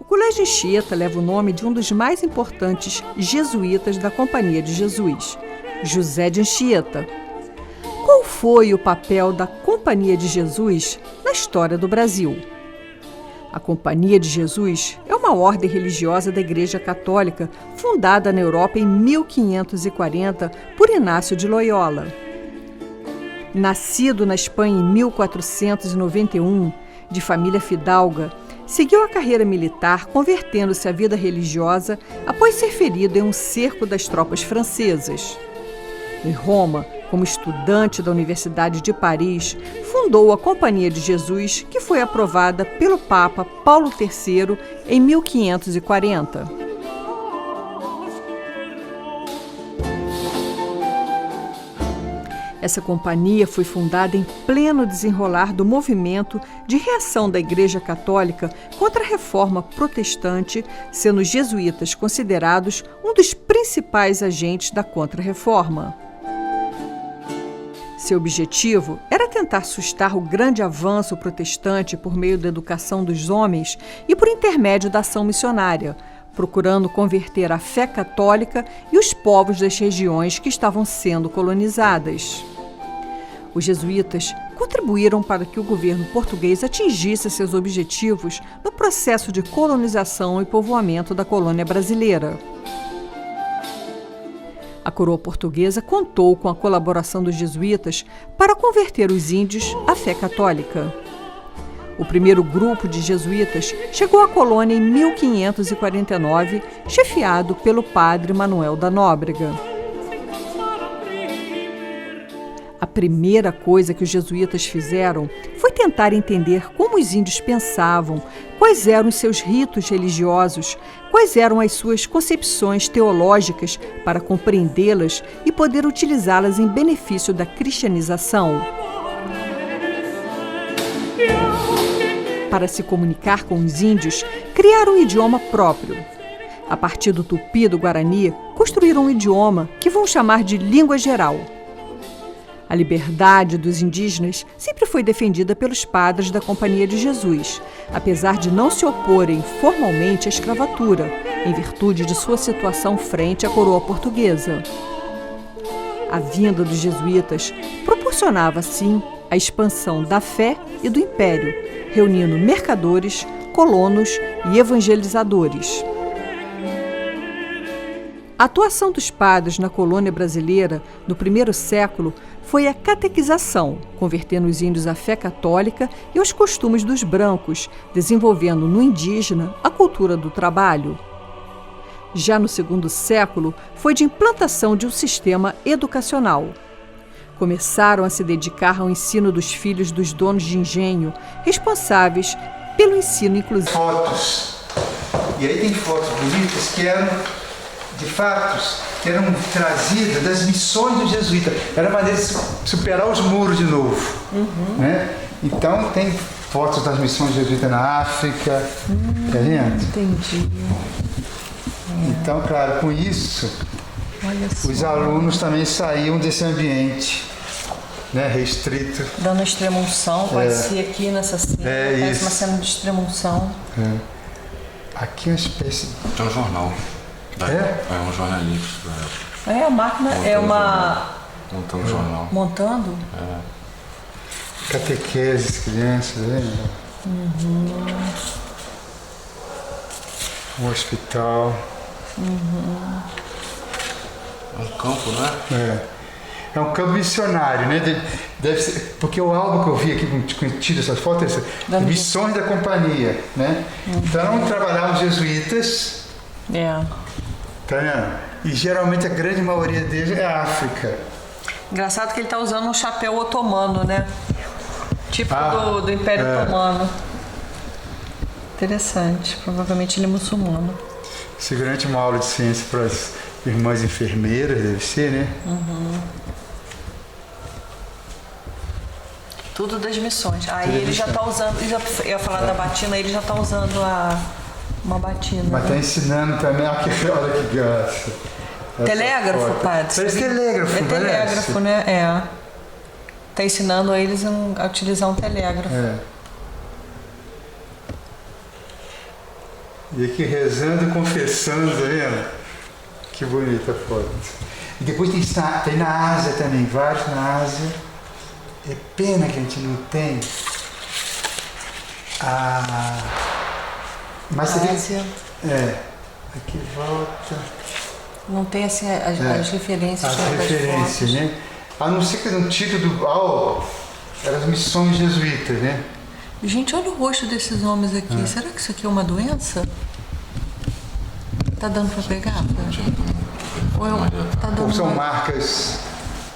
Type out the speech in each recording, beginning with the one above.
Colégio Anchieta leva o nome de um dos mais importantes jesuítas da Companhia de Jesus, José de Anchieta. Qual foi o papel da Companhia de Jesus na história do Brasil? A Companhia de Jesus é uma ordem religiosa da Igreja Católica fundada na Europa em 1540 por Inácio de Loyola. Nascido na Espanha em 1491, de família fidalga, seguiu a carreira militar, convertendo-se à vida religiosa após ser ferido em um cerco das tropas francesas. Em Roma, como estudante da Universidade de Paris, fundou a Companhia de Jesus, que foi aprovada pelo Papa Paulo III em 1540. Essa companhia foi fundada em pleno desenrolar do movimento de reação da Igreja Católica contra a reforma protestante, sendo os jesuítas considerados um dos principais agentes da Contra-Reforma. Seu objetivo era tentar sustar o grande avanço protestante por meio da educação dos homens e por intermédio da ação missionária, procurando converter a fé católica e os povos das regiões que estavam sendo colonizadas. Os jesuítas contribuíram para que o governo português atingisse seus objetivos no processo de colonização e povoamento da colônia brasileira. A coroa portuguesa contou com a colaboração dos jesuítas para converter os índios à fé católica. O primeiro grupo de jesuítas chegou à colônia em 1549, chefiado pelo padre Manuel da Nóbrega. A primeira coisa que os jesuítas fizeram foi tentar entender como os índios pensavam, quais eram os seus ritos religiosos, quais eram as suas concepções teológicas para compreendê-las e poder utilizá-las em benefício da cristianização. Para se comunicar com os índios, criaram um idioma próprio. A partir do tupi e do guarani, construíram um idioma que vão chamar de língua geral. A liberdade dos indígenas sempre foi defendida pelos padres da Companhia de Jesus, apesar de não se oporem formalmente à escravatura, em virtude de sua situação frente à coroa portuguesa. A vinda dos jesuítas proporcionava, assim, a expansão da fé e do império, reunindo mercadores, colonos e evangelizadores. A atuação dos padres na colônia brasileira, no primeiro século, foi a catequização, convertendo os índios à fé católica e aos costumes dos brancos, desenvolvendo no indígena a cultura do trabalho. Já no segundo século, foi de implantação de um sistema educacional. Começaram a se dedicar ao ensino dos filhos dos donos de engenho, responsáveis pelo ensino inclusivo. Fotos. E aí tem fotos bonitas que eram de fatos que eram trazidas das missões dos jesuítas. Era a maneira de superar os muros de novo. Né? Então tem fotos das missões jesuítas na África. Tá vendo? Entendi. Então, claro, com isso, os alunos também saíam desse ambiente, né, restrito. Dando extrema-unção, pode ser aqui nessa cena, parece uma cena de extrema-unção. Aqui é uma espécie... É um jornal. É um jornalista. É, a máquina é uma... Montando jornal. Montando? Catequeses, crianças, né? Um hospital. É um campo, né? É um campo missionário, né? Deve ser, porque o álbum que eu vi aqui com tiro essas fotos é Missões da Companhia, né? Então trabalhavam os jesuítas. Tá vendo? E geralmente a grande maioria deles é África. Engraçado que ele está usando um chapéu otomano, né? Tipo do Império Otomano. Interessante. Provavelmente ele é muçulmano. Seguramente uma aula de ciência para as irmãs enfermeiras, deve ser, né? Tudo das missões. Aí ele já está usando, eu ia falar da batina, ele já está usando uma batina. Mas está ensinando também, olha que graça. Telégrafo, padre? Parece telégrafo, é telégrafo, né? Está ensinando a eles a utilizar um telégrafo. E aqui rezando e confessando, tá vendo? Que bonita a foto. E depois tem na Ásia também, vários na Ásia. É pena que a gente não tem. Mas você Ásia. Aqui volta. Não tem assim as referências. As referências, né? A não ser que no título eram as missões jesuítas, né? Gente, olha o rosto desses homens aqui. Será que isso aqui é uma doença? Tá dando pra pegar? Ou são marcas?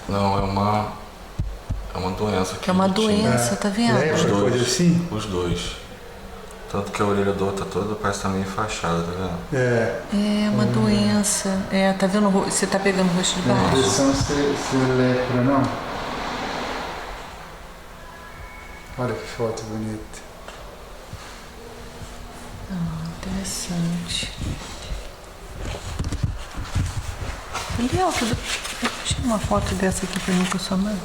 Não, é uma doença. É uma doença, tá vendo? Os dois, coisa assim? os dois. Tanto que a orelha do outro tá toda, parece que tá meio enfaixada, tá vendo? É uma doença. Tá vendo? Você tá pegando o rosto de baixo? Não sei se lepra, não. Olha que foto bonita. Interessante. Léo, tira uma foto dessa aqui pra mim com a sua mãe.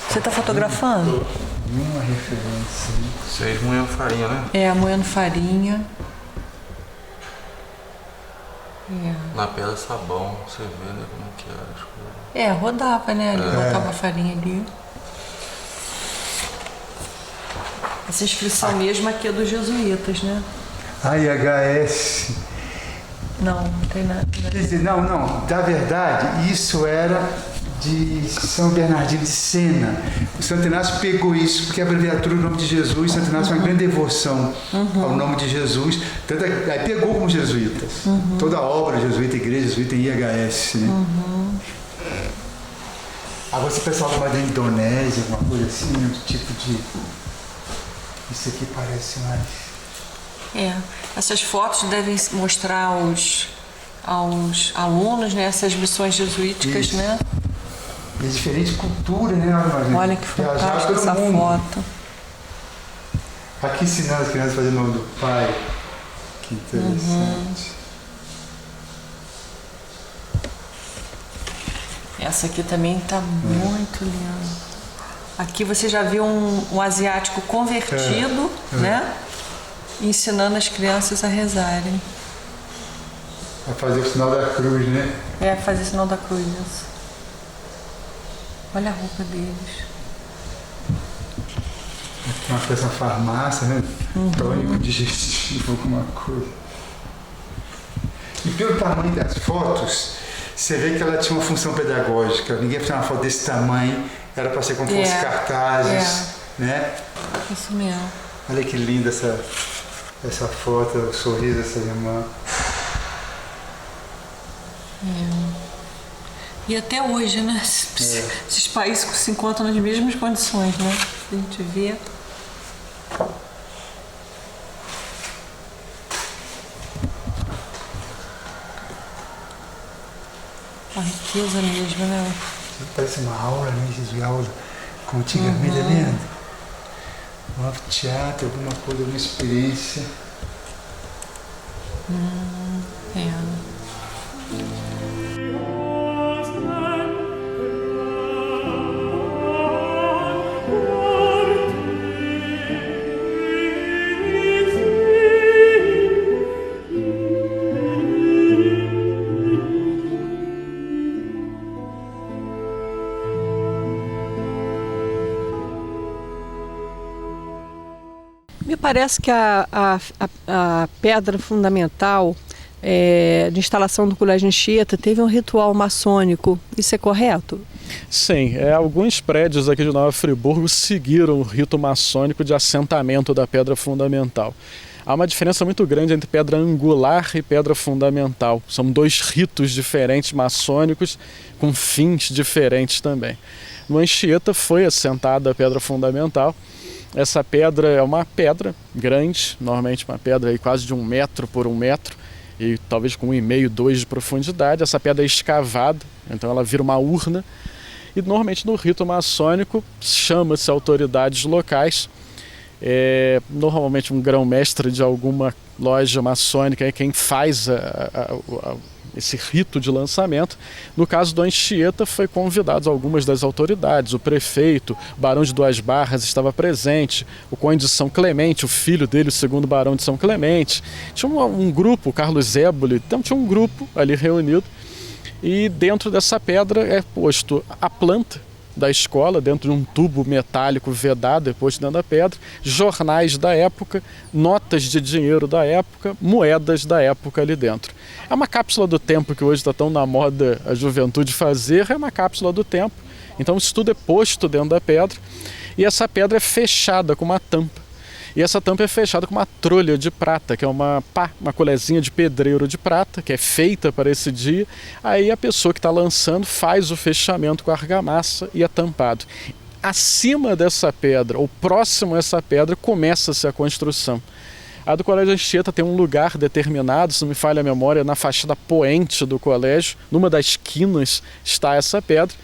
Você tá fotografando? Nenhuma referência. Vocês moendo farinha, né? Moendo farinha. Na pedra sabão, você vê, né, como que era as coisas. Rodava, né? Ele colocava a farinha ali. Essa inscrição mesmo aqui é dos jesuítas, né? IHS. Não tem nada. Quer dizer, não, na verdade, isso era de São Bernardino de Sena. O Santo Inácio pegou isso, porque a abreviatura do nome de Jesus, Santo Inácio é uma grande devoção ao nome de Jesus, tanto aí pegou como jesuítas. Toda a obra jesuíta, igreja jesuíta tem IHS, né? Agora esse pessoal da Indonésia, alguma coisa assim, um tipo de... Isso aqui parece mais... Essas fotos devem mostrar aos alunos, né, essas missões jesuíticas, Isso. né? E é diferente cultura, né? Olha que fantástica essa foto. Aqui ensinando as crianças a fazer o nome do pai. Que interessante. Essa aqui também tá muito linda. Aqui você já viu um asiático convertido, né? Ensinando as crianças a rezarem. A fazer o sinal da cruz, né? Fazer o sinal da cruz. Isso. Olha a roupa deles. Aqui uma peça na farmácia, né? Tônico digestivo, alguma coisa. E pelo tamanho das fotos, você vê que ela tinha uma função pedagógica. Ninguém fazia uma foto desse tamanho, era para ser como fosse cartazes, né? Isso mesmo. Olha que linda essa foto, o sorriso dessa irmã. E até hoje, né? Esses países se encontram nas mesmas condições, né? A gente vê. A riqueza mesmo, né? Parece uma aula, né? Jesus, aula como antigamente, tá vendo? Um teatro, alguma coisa, alguma experiência. Me parece que a pedra fundamental de instalação do Colégio Anchieta teve um ritual maçônico. Isso é correto? Sim, alguns prédios aqui de Nova Friburgo seguiram o rito maçônico de assentamento da pedra fundamental. Há uma diferença muito grande entre pedra angular e pedra fundamental. São dois ritos diferentes maçônicos com fins diferentes também. No Anchieta foi assentada a pedra fundamental. Essa pedra é uma pedra grande, normalmente uma pedra aí quase de 1 metro por 1 metro e talvez com 1,5, 2 de profundidade. Essa pedra é escavada, então ela vira uma urna e normalmente no rito maçônico chama-se autoridades locais, normalmente um grão-mestre de alguma loja maçônica é quem faz esse rito de lançamento. No caso do Anchieta, foi convidados algumas das autoridades, o prefeito, o barão de Duas Barras estava presente, o conde de São Clemente, o filho dele, o segundo barão de São Clemente. Tinha um grupo, o Carlos Éboli, então tinha um grupo ali reunido, e dentro dessa pedra é posto a planta da escola, dentro de um tubo metálico vedado, é posto dentro da pedra, jornais da época, notas de dinheiro da época, moedas da época ali dentro. É uma cápsula do tempo que hoje está tão na moda a juventude fazer, é uma cápsula do tempo. Então isso tudo é posto dentro da pedra, e essa pedra é fechada com uma tampa. E essa tampa é fechada com uma trolha de prata, que é uma colezinha de pedreiro de prata, que é feita para esse dia. Aí a pessoa que está lançando faz o fechamento com a argamassa e é tampado. Acima dessa pedra, ou próximo a essa pedra, começa-se a construção. A do Colégio Anchieta tem um lugar determinado, se não me falha a memória, na fachada poente do colégio, numa das quinas está essa pedra.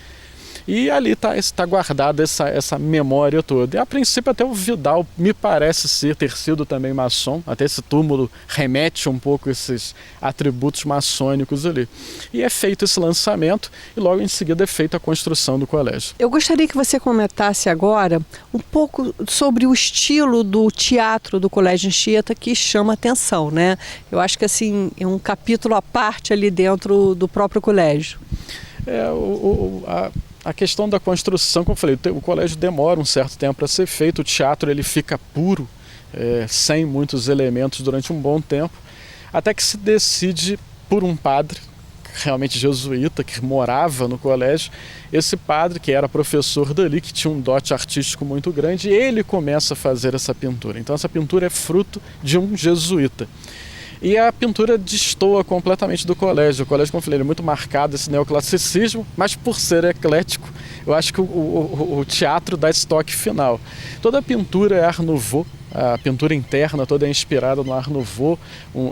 E ali está guardada essa memória toda. E a princípio até o Vidal me parece ter sido também maçom, até esse túmulo remete um pouco esses atributos maçônicos ali. E é feito esse lançamento e logo em seguida é feita a construção do colégio. Eu gostaria que você comentasse agora um pouco sobre o estilo do teatro do Colégio Anchieta, que chama atenção, né? Eu acho que assim, é um capítulo à parte ali dentro do próprio colégio. A questão da construção, como eu falei, o colégio demora um certo tempo para ser feito, o teatro ele fica puro, sem muitos elementos durante um bom tempo, até que se decide por um padre, realmente jesuíta, que morava no colégio, esse padre que era professor dali, que tinha um dote artístico muito grande, ele começa a fazer essa pintura. Então essa pintura é fruto de um jesuíta. E a pintura destoa completamente do colégio. O colégio, como eu falei, é muito marcado esse neoclassicismo, mas por ser eclético, eu acho que o teatro dá esse toque final. Toda a pintura é Art Nouveau, a pintura interna toda é inspirada no Art Nouveau,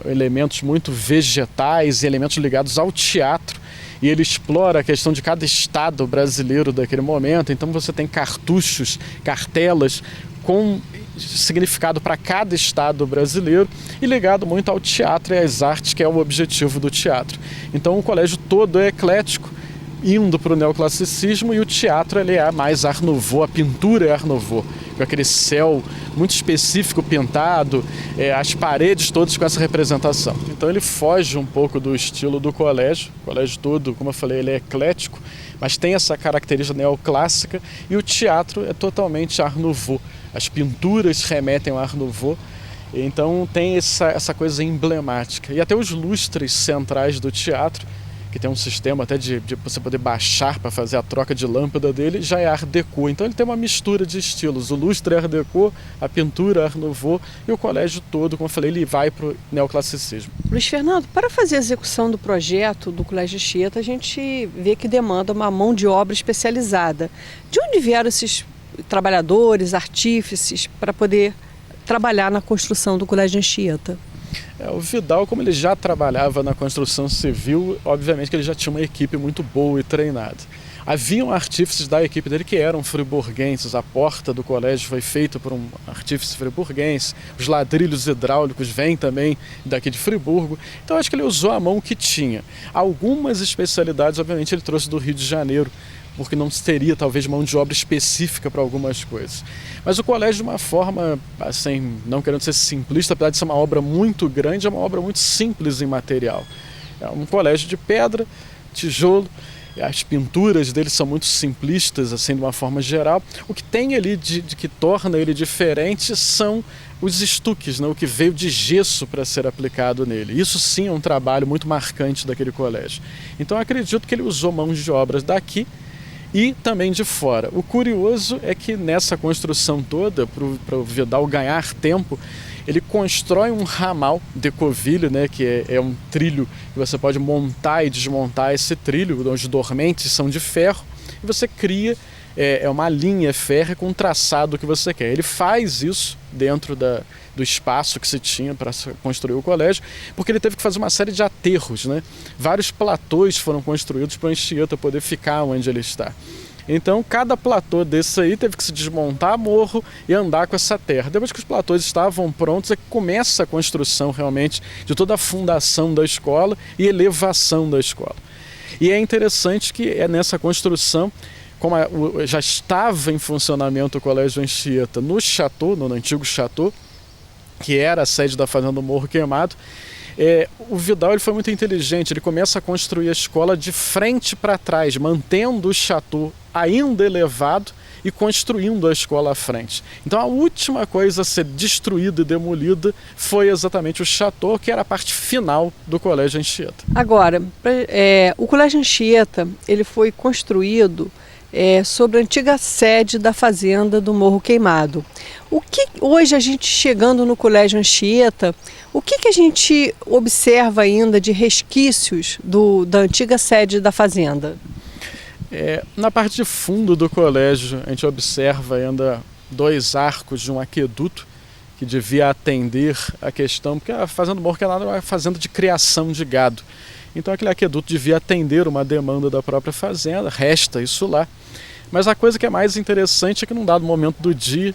elementos muito vegetais e elementos ligados ao teatro. E ele explora a questão de cada estado brasileiro daquele momento. Então você tem cartuchos, cartelas com significado para cada estado brasileiro e ligado muito ao teatro e às artes, que é o objetivo do teatro. Então o colégio todo é eclético, indo para o neoclassicismo, e o teatro ele é mais Art Nouveau, a pintura é Art Nouveau, com aquele céu muito específico pintado, as paredes todas com essa representação. Então ele foge um pouco do estilo do colégio. O colégio todo, como eu falei, ele é eclético, mas tem essa característica neoclássica, e o teatro é totalmente Art Nouveau. As pinturas remetem ao Art Nouveau, então tem essa coisa emblemática. E até os lustres centrais do teatro, que tem um sistema até de você poder baixar para fazer a troca de lâmpada dele, já é Art Deco. Então ele tem uma mistura de estilos. O lustre é Art Deco, a pintura é Art Nouveau, e o colégio todo, como eu falei, ele vai para o neoclassicismo. Luiz Fernando, para fazer a execução do projeto do Colégio Anchieta, a gente vê que demanda uma mão de obra especializada. De onde vieram esses trabalhadores, artífices, para poder trabalhar na construção do Colégio Anchieta? O Vidal, como ele já trabalhava na construção civil, obviamente que ele já tinha uma equipe muito boa e treinada. Haviam artífices da equipe dele que eram friburguenses. A porta do colégio foi feita por um artífice friburguense. Os ladrilhos hidráulicos vêm também daqui de Friburgo. Então acho que ele usou a mão que tinha. Algumas especialidades, obviamente, ele trouxe do Rio de Janeiro, porque não teria talvez mão de obra específica para algumas coisas. Mas o colégio, de uma forma, assim, não querendo ser simplista, apesar de ser uma obra muito grande, é uma obra muito simples em material. É um colégio de pedra, tijolo, as pinturas dele são muito simplistas, assim, de uma forma geral. O que tem ali de que torna ele diferente são os estuques, né? O que veio de gesso para ser aplicado nele. Isso sim é um trabalho muito marcante daquele colégio. Então eu acredito que ele usou mãos de obras daqui e também de fora. O curioso é que nessa construção toda, para o Vidal ganhar tempo, ele constrói um ramal Decauville, né, que é um trilho que você pode montar e desmontar esse trilho, os dormentes são de ferro, e você cria uma linha férrea com um traçado que você quer. Ele faz isso dentro do espaço que se tinha para construir o colégio, porque ele teve que fazer uma série de aterros, né? Vários platôs foram construídos para o Anchieta poder ficar onde ele está. Então cada platô desse aí teve que se desmontar morro e andar com essa terra. Depois que os platôs estavam prontos é que começa a construção realmente de toda a fundação da escola e elevação da escola. E é interessante que é nessa construção, como já estava em funcionamento o Colégio Anchieta no Chateau, no antigo Chateau, que era a sede da Fazenda do Morro Queimado, o Vidal ele foi muito inteligente, ele começa a construir a escola de frente para trás, mantendo o Chateau ainda elevado e construindo a escola à frente. Então a última coisa a ser destruída e demolida foi exatamente o Chateau, que era a parte final do Colégio Anchieta. Agora, o Colégio Anchieta ele foi construído sobre a antiga sede da Fazenda do Morro Queimado. O que hoje a gente chegando no Colégio Anchieta, o que a gente observa ainda de resquícios da antiga sede da Fazenda? Na parte de fundo do colégio, a gente observa ainda 2 arcos de um aqueduto que devia atender a questão, porque a Fazenda do Morro Queimado era uma fazenda de criação de gado. Então aquele aqueduto devia atender uma demanda da própria fazenda, resta isso lá. Mas a coisa que é mais interessante é que num dado momento do dia,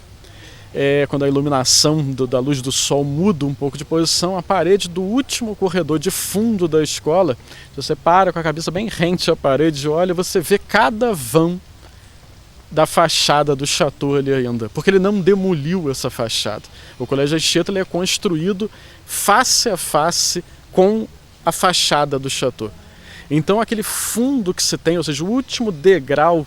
quando a iluminação da luz do sol muda um pouco de posição, a parede do último corredor de fundo da escola, se você para com a cabeça bem rente à parede e olha, você vê cada vão da fachada do Chateau ali ainda, porque ele não demoliu essa fachada. O Colégio Anchieta ele é construído face a face com a fachada do Chateau. Então aquele fundo que se tem, ou seja, o último degrau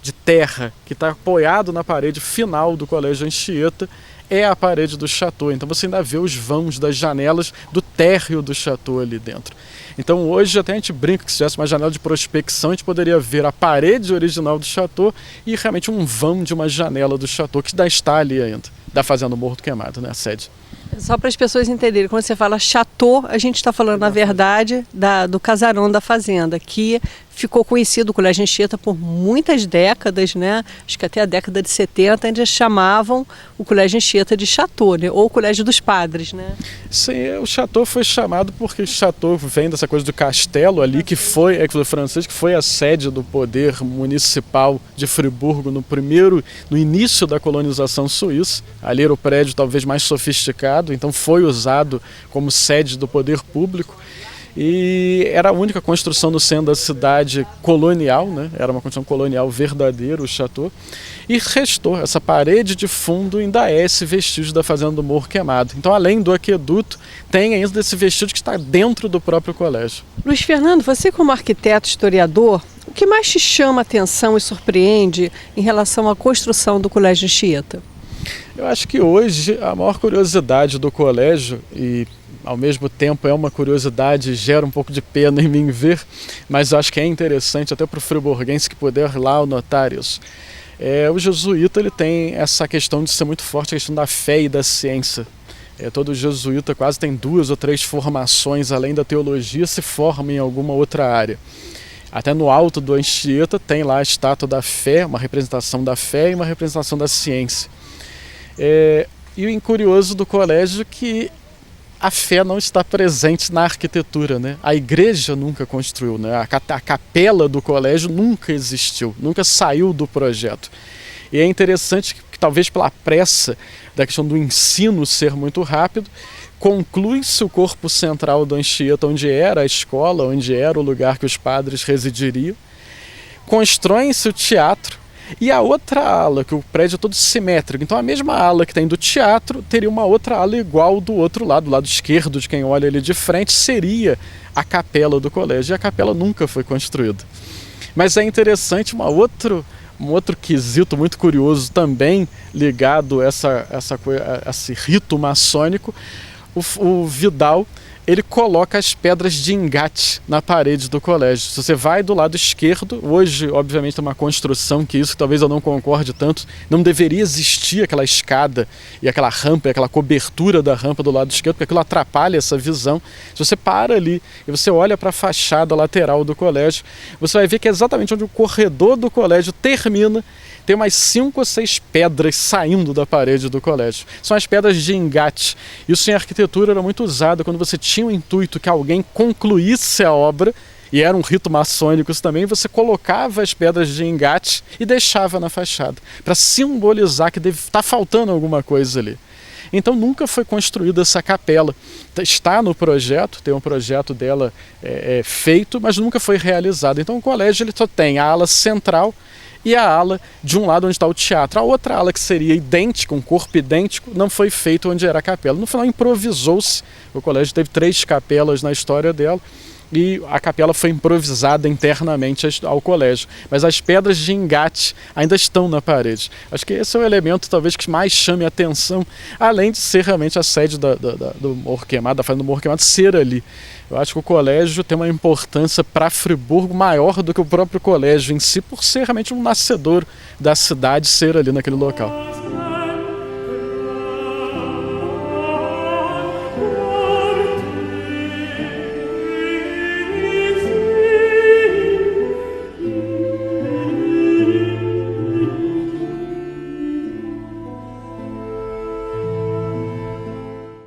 de terra que está apoiado na parede final do Colégio Anchieta é a parede do Chateau. Então você ainda vê os vãos das janelas do térreo do Chateau ali dentro. Então hoje até a gente brinca que se tivesse uma janela de prospecção a gente poderia ver a parede original do Chateau e realmente um vão de uma janela do Chateau que ainda está ali ainda, da Fazenda Morro do Queimado, né, a sede. Só para as pessoas entenderem, quando você fala Chateau, a gente está falando, na verdade, do casarão da fazenda, que ficou conhecido, o Colégio Anchieta, por muitas décadas, né? Acho que até a década de 70 ainda chamavam o Colégio Anchieta de Chateau, né? Ou o Colégio dos Padres, né? Sim, o Chateau foi chamado porque Chateau vem dessa coisa do castelo ali, que foi francês, que foi a sede do poder municipal de Friburgo no início da colonização suíça. Ali era o prédio talvez mais sofisticado, então foi usado como sede do poder público. E era a única construção no centro da cidade colonial, né? Era uma construção colonial verdadeira, o Chateau. E restou, essa parede de fundo ainda é esse vestígio da Fazenda do Morro Queimado. Então, além do aqueduto, tem ainda esse vestígio que está dentro do próprio colégio. Luiz Fernando, você como arquiteto historiador, o que mais te chama a atenção e surpreende em relação à construção do Colégio Anchieta? Eu acho que hoje a maior curiosidade do colégio, e ao mesmo tempo é uma curiosidade, gera um pouco de pena em mim ver, mas eu acho que é interessante até para o friburguense que puder lá notar isso. O jesuíta ele tem essa questão de ser muito forte, a questão da fé e da ciência. Todo jesuíta quase tem 2 ou 3 formações, além da teologia, se forma em alguma outra área. Até no alto do Anchieta tem lá a estátua da fé, uma representação da fé e uma representação da ciência. E o curioso do colégio é que a fé não está presente na arquitetura, né? A igreja nunca construiu, né? A capela do colégio nunca existiu, nunca saiu do projeto. E é interessante que talvez pela pressa da questão do ensino ser muito rápido, conclui-se o corpo central do Anchieta, onde era a escola, onde era o lugar que os padres residiriam, constrói-se o teatro, e a outra ala, que o prédio é todo simétrico, então a mesma ala que tem do teatro teria uma outra ala igual do outro lado, do lado esquerdo de quem olha ali de frente, seria a capela do colégio, e a capela nunca foi construída. Mas é interessante um outro quesito muito curioso também ligado a esse rito maçônico, o Vidal ele coloca as pedras de engate na parede do colégio. Se você vai do lado esquerdo, hoje obviamente é uma construção que isso talvez eu não concorde tanto, não deveria existir aquela escada e aquela rampa, e aquela cobertura da rampa do lado esquerdo, porque aquilo atrapalha essa visão. Se você para ali e você olha para a fachada lateral do colégio, você vai ver que é exatamente onde o corredor do colégio termina, tem umas 5 ou 6 pedras saindo da parede do colégio. São as pedras de engate. Isso em arquitetura era muito usado quando você tinha o intuito que alguém concluísse a obra e era um rito maçônico isso também, você colocava as pedras de engate e deixava na fachada, para simbolizar que está faltando alguma coisa ali. Então nunca foi construída essa capela. Está no projeto, tem um projeto dela feito, mas nunca foi realizado. Então o colégio ele só tem a ala central e a ala de um lado onde está o teatro. A outra ala que seria idêntica, um corpo idêntico, não foi feito onde era a capela. No final improvisou-se. O colégio teve 3 capelas na história dela e a capela foi improvisada internamente ao colégio. Mas as pedras de engate ainda estão na parede. Acho que esse é o elemento talvez que mais chame a atenção, além de ser realmente a sede do Morro Queimado, da Fazenda do Morro Queimado, ser ali. Eu acho que o colégio tem uma importância para Friburgo maior do que o próprio colégio em si, por ser realmente um nascedor da cidade, ser ali naquele local.